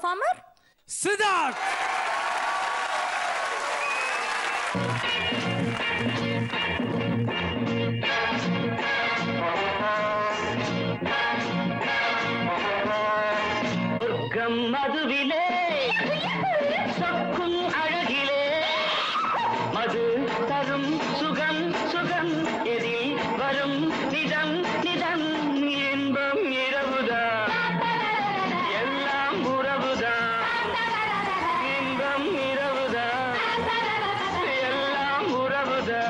performer Siddharth. மதுவிலே சொக்கும் அழகிலே மது தரும் சுகம் சுகம் எதில் வரும் நிதம் நிதம் இன்பம் இரவுதான் எல்லாம் உறவுதான் இன்பம் இரவுதான் எல்லாம் உறவுதான்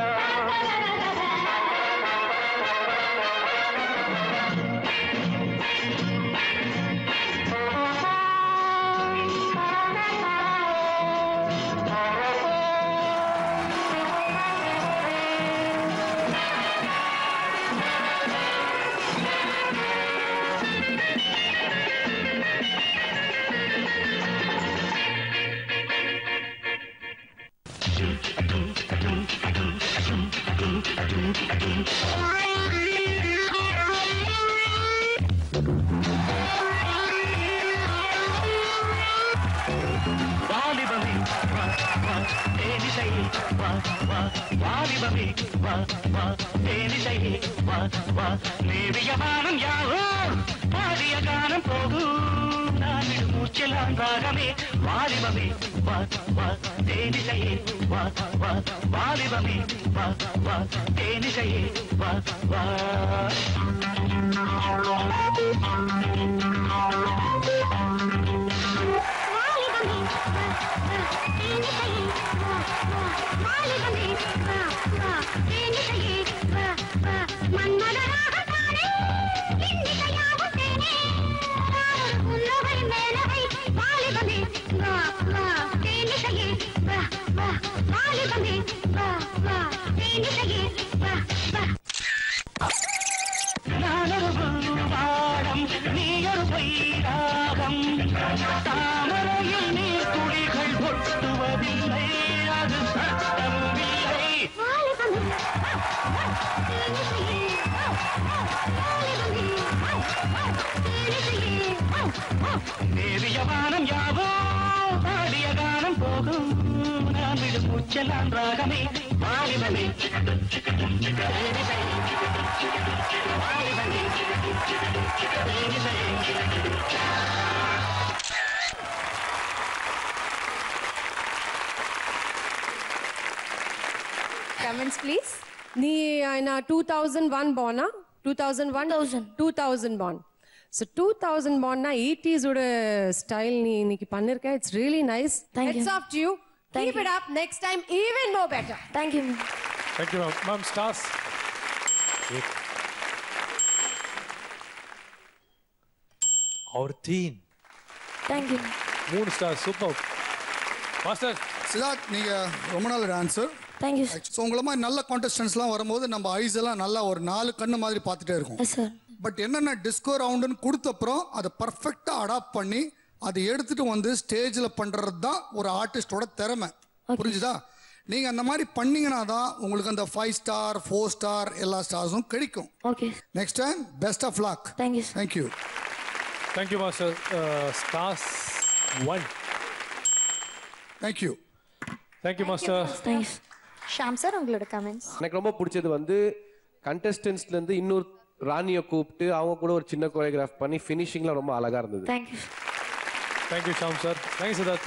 நேவியமானம் யாவோ பாடிய கானம் போகும் நான் மூச்செல்லாம் ராகமே வாலிபமே வா வா தேனிசையே வா வா வாலிபமே வா வா தேனிசையே வா வா தாமரையில் நீர் துளிகள் கொட்டுவதில்லை அது சட்டமில்லை தேவியமானம் யாவோ பாடிய கானம் போகும் நான் விடு மூச்செல்லாம் ராகமே வாலிபமே comments please நீ Aina 2001 born 2001 born so 2000 born na 80s oda style நீ இன்னைக்கு பண்ணிருக்க it's really nice Heads off to you keep it up next time even more better thank you ma'am stars our team thank you 3 stars super master Siddharth நீங்க ரொம்ப நல்ல dancer thank you so உங்களை மாதிரி நல்ல கான்டெஸ்டன்ஸ்லாம் வரும்போது நம்ம ஐஸ் எல்லாம் நல்லா ஒரு 4 கண்ணு மாதிரி பார்த்துட்டே இருக்கும் yes sir பட் என்னென்ன டிஸ்கோ ரவுண்டுன்னு கொடுத்தப்புறம் அதை பர்ஃபெக்டாக அடாப்ட் பண்ணி அதை எடுத்துட்டு வந்து ஸ்டேஜில் பண்ணுறது தான் ஒரு ஆர்டிஸ்டோட திறமை புரிஞ்சுதா நீங்கள் அந்த மாதிரி பண்ணீங்கன்னா தான் உங்களுக்கு அந்த 5 ஸ்டார் 4 ஸ்டார் எல்லா ஸ்டார்ஸும் கிடைக்கும் okay next time best of luck thank you thank you master stars 1 thank you master thanks Sham sir உங்களோட கமெண்ட்ஸ் எனக்கு ரொம்ப பிடிச்சது வந்து கண்டெஸ்டன்ஸ்ல இருந்து இன்னொரு ராணியை கூப்பிட்டு அவங்க கூட ஒரு சின்ன கோரியோகிராஃப் பண்ணி ஃபினிஷிங்ல ரொம்ப அழகா இருந்தது thank you Sham sir thank you Siddharth